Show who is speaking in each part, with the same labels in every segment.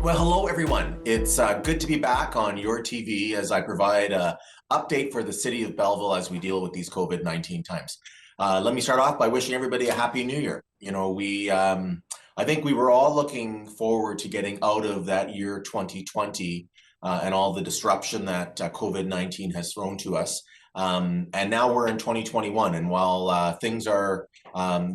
Speaker 1: Well, hello everyone. It's good to be back on YourTV as I provide an update for the city of Belleville as we deal with these COVID-19 times. Let me start off by wishing everybody a happy new year. You know, I think we were all looking forward to getting out of that year 2020 and all the disruption that COVID-19 has thrown to us. And now we're in 2021, and while things are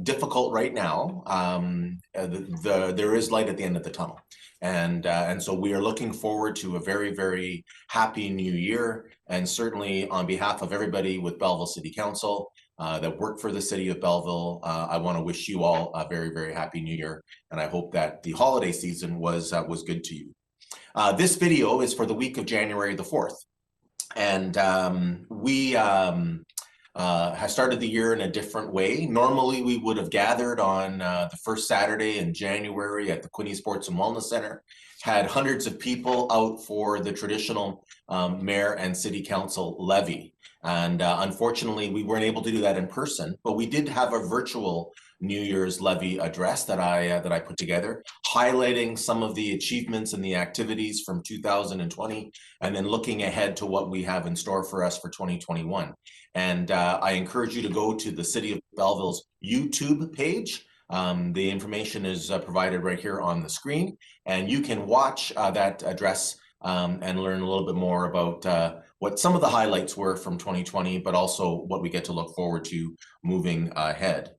Speaker 1: difficult right now, there is light at the end of the tunnel. And so we are looking forward to a very, very happy new year. And certainly on behalf of everybody with Belleville City Council that work for the city of Belleville, I want to wish you all a very, very happy new year. And I hope that the holiday season was good to you. This video is for the week of January the 4th. And we have started the year in a different way. Normally, we would have gathered on the first Saturday in January at the Quinte Sports and Wellness Center, had hundreds of people out for the traditional mayor and city council levee. And unfortunately, we weren't able to do that in person, but we did have a virtual New Year's levee address that I put together, highlighting some of the achievements and the activities from 2020, and then looking ahead to what we have in store for us for 2021. And I encourage you to go to the City of Belleville's YouTube page. The information is provided right here on the screen, and you can watch that address and learn a little bit more about what some of the highlights were from 2020, but also what we get to look forward to moving ahead.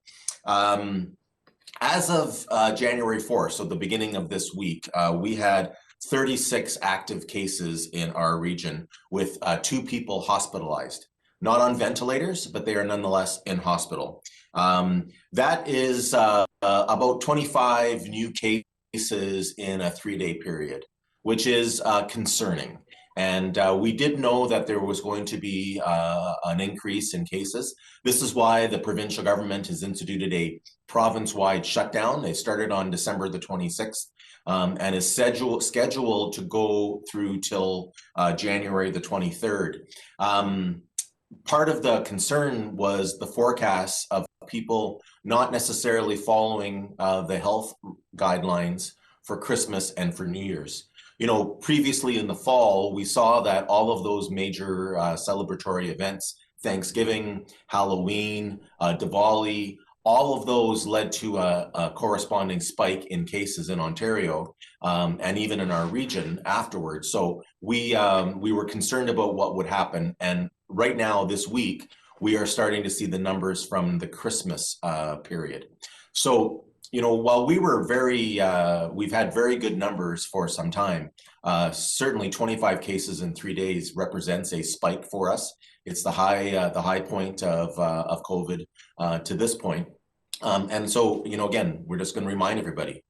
Speaker 1: As of January 4th, so the beginning of this week, we had 36 active cases in our region with 2 people hospitalized. Not on ventilators, but they are nonetheless in hospital. That is about 25 new cases in a 3-day period, which is concerning. And we did know that there was going to be an increase in cases. This is why the provincial government has instituted a province-wide shutdown. They started on December the 26th and is scheduled to go through till January the 23rd. Part of the concern was the forecasts of people not necessarily following the health guidelines for Christmas and for New Year's. You know, previously in the fall, we saw that all of those major celebratory events, Thanksgiving, Halloween, Diwali, all of those led to a corresponding spike in cases in Ontario and even in our region afterwards. So we were concerned about what would happen. And right now, this week, we are starting to see the numbers from the Christmas period. So, you know, while we were we've had very good numbers for some time, certainly 25 cases in 3 days represents a spike for us. It's the high point of COVID to this point. And so, you know, again, we're just going to remind everybody,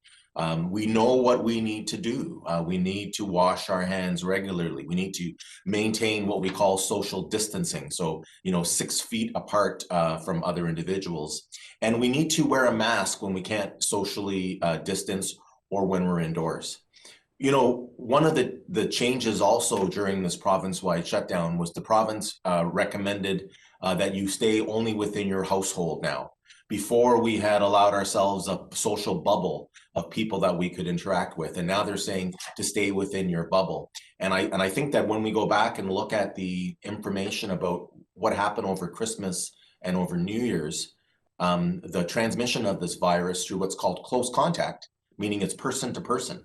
Speaker 1: we know what we need to do. We need to wash our hands regularly. We need to maintain what we call social distancing. So, you know, 6 feet apart from other individuals. And we need to wear a mask when we can't socially distance or when we're indoors. You know, one of the changes also during this province-wide shutdown was the province recommended that you stay only within your household now. Before, we had allowed ourselves a social bubble of people that we could interact with, and now they're saying to stay within your bubble. And I think that when we go back and look at the information about what happened over Christmas and over New Year's, the transmission of this virus through what's called close contact, meaning it's person to person,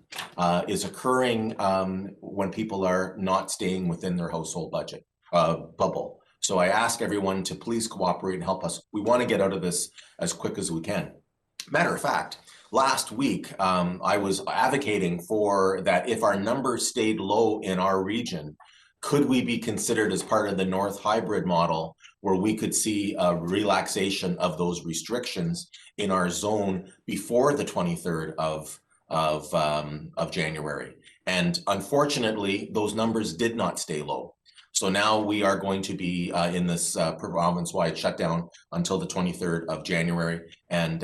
Speaker 1: is occurring when people are not staying within their household bubble. So I ask everyone to please cooperate and help us. We want to get out of this as quick as we can. Matter of fact, last week, I was advocating for that if our numbers stayed low in our region, could we be considered as part of the North Hybrid model where we could see a relaxation of those restrictions in our zone before the 23rd of January? And unfortunately, those numbers did not stay low. So now we are going to be in this province-wide shutdown until the 23rd of January. And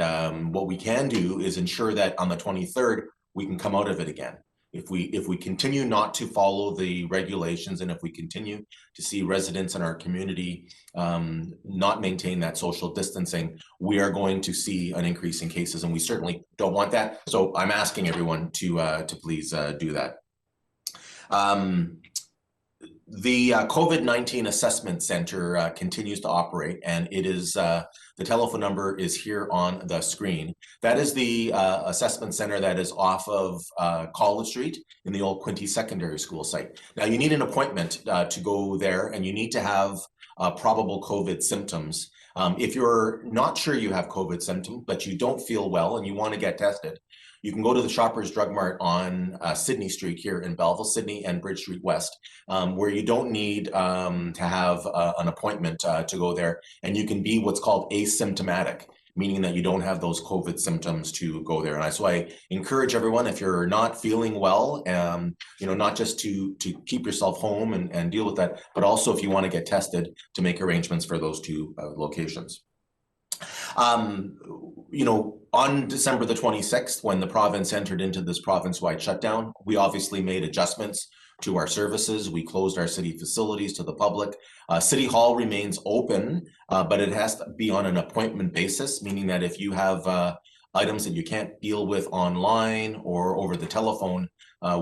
Speaker 1: what we can do is ensure that on the 23rd, we can come out of it again. if we continue not to follow the regulations, and if we continue to see residents in our community not maintain that social distancing, we are going to see an increase in cases, and we certainly don't want that. So I'm asking everyone to please do that. The COVID-19 Assessment Center continues to operate, and it is the telephone number is here on the screen. That is the assessment center that is off of College Street in the old Quinte Secondary School site. Now, you need an appointment to go there, and you need to have probable COVID symptoms. If you're not sure you have COVID symptoms, but you don't feel well and you want to get tested, you can go to the Shoppers Drug Mart on Sydney Street here in Belleville, Sydney and Bridge Street West, where you don't need to have an appointment to go there, and you can be what's called asymptomatic, meaning that you don't have those COVID symptoms to go there. And so I encourage everyone, if you're not feeling well, not just to keep yourself home and deal with that, but also if you want to get tested, to make arrangements for those two locations. On December the 26th, when the province entered into this province-wide shutdown, we obviously made adjustments to our services. We closed our city facilities to the public. City Hall remains open, but it has to be on an appointment basis, meaning that if you have items that you can't deal with online or over the telephone,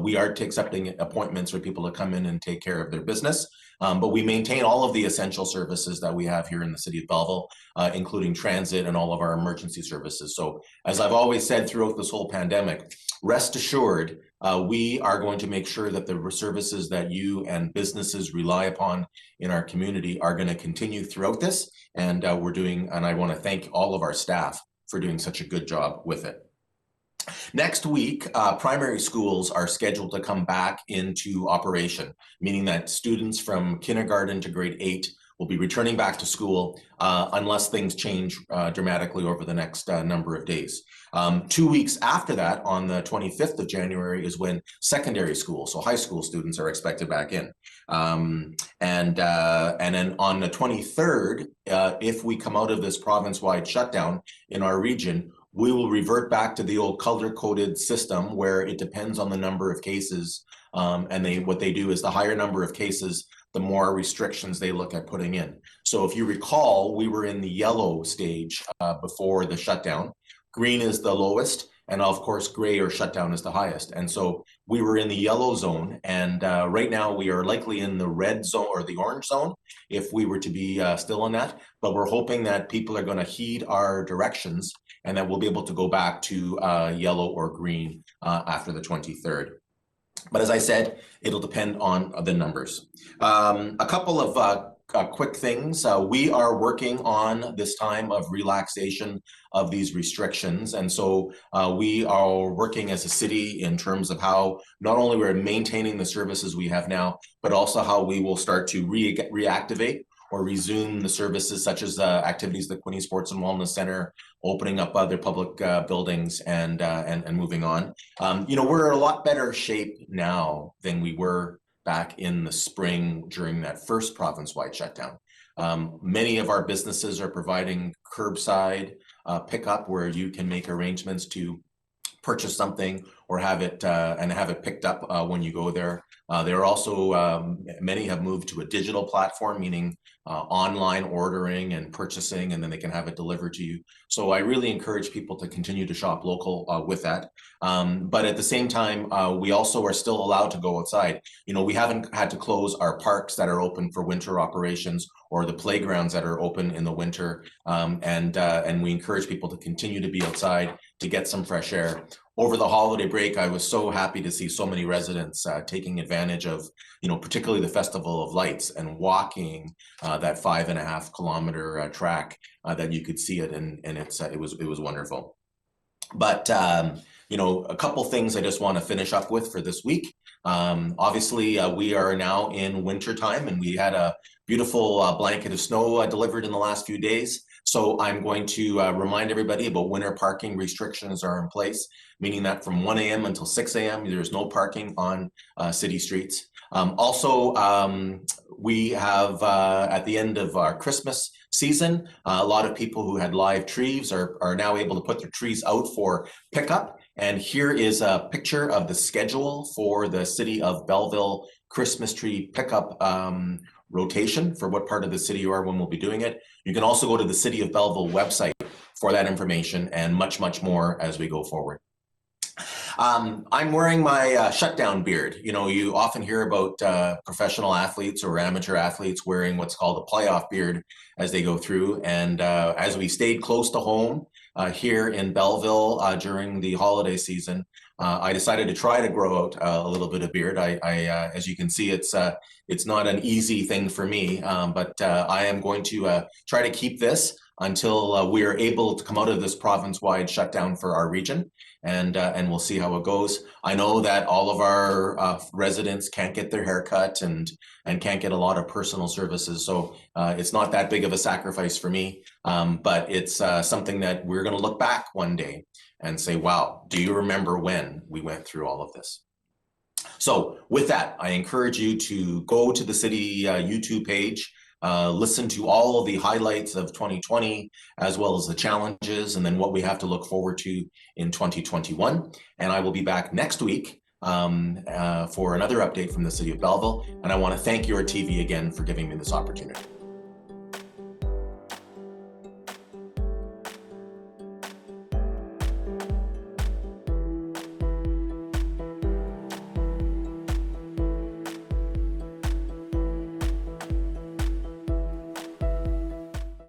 Speaker 1: we are accepting appointments for people to come in and take care of their business. But we maintain all of the essential services that we have here in the city of Belleville, including transit and all of our emergency services. So as I've always said throughout this whole pandemic, rest assured, we are going to make sure that the services that you and businesses rely upon in our community are going to continue throughout this. And I want to thank all of our staff for doing such a good job with it. Next week, primary schools are scheduled to come back into operation, meaning that students from kindergarten to grade 8 will be returning back to school unless things change dramatically over the next number of days. 2 weeks after that, on the 25th of January, is when secondary school, so high school students, are expected back in. And then on the 23rd, if we come out of this province-wide shutdown in our region, we will revert back to the old color-coded system where it depends on the number of cases. And what they do is the higher number of cases, the more restrictions they look at putting in. So if you recall, we were in the yellow stage before the shutdown. Green is the lowest, and of course, gray or shutdown is the highest. And so we were in the yellow zone, and right now we are likely in the red zone or the orange zone if we were to be still in that. But we're hoping that people are going to heed our directions and that we'll be able to go back to yellow or green after the 23rd. But as I said, it'll depend on the numbers. A couple of quick things. We are working on this time of relaxation of these restrictions. And so we are working as a city in terms of how not only we're maintaining the services we have now, but also how we will start to reactivate or resume the services such as activities at the Quinte Sports and Wellness Center, opening up other public buildings and moving on. We're in a lot better shape now than we were back in the spring during that first province-wide shutdown. Many of our businesses are providing curbside pickup where you can make arrangements to purchase something or have it picked up when you go there. There are also, many have moved to a digital platform, meaning online ordering and purchasing, and then they can have it delivered to you. So I really encourage people to continue to shop local with that. But at the same time, we also are still allowed to go outside. We haven't had to close our parks that are open for winter operations or the playgrounds that are open in the winter. And we encourage people to continue to be outside to get some fresh air. Over the holiday break, I was so happy to see so many residents taking advantage of, particularly the Festival of Lights and walking that 5.5 kilometer track that you could see it, and it was wonderful. But a couple things I just want to finish up with for this week. Obviously, we are now in winter time, and we had a beautiful blanket of snow delivered in the last few days. So I'm going to remind everybody about winter parking restrictions are in place, meaning that from 1 a.m. until 6 a.m. there's no parking on city streets. Also, we have at the end of our Christmas season. A lot of people who had live trees are now able to put their trees out for pickup. And here is a picture of the schedule for the City of Belleville Christmas tree pickup rotation for what part of the city you are when we'll be doing it. You can also go to the City of Belleville website for that information and much, much more as we go forward. I'm wearing my shutdown beard. You know, you often hear about professional athletes or amateur athletes wearing what's called a playoff beard as they go through. And as we stayed close to home here in Belleville during the holiday season, I decided to try to grow out a little bit of beard. As you can see, it's not an easy thing for me, but I am going to try to keep this until we are able to come out of this province-wide shutdown for our region, and we'll see how it goes. I know that all of our residents can't get their hair cut and can't get a lot of personal services, so it's not that big of a sacrifice for me, but it's something that we're going to look back one day and say, wow, do you remember when we went through all of this? So with that, I encourage you to go to the city YouTube page, listen to all of the highlights of 2020, as well as the challenges, and then what we have to look forward to in 2021. And I will be back next week for another update from the City of Belleville. And I want to thank YourTV again for giving me this opportunity.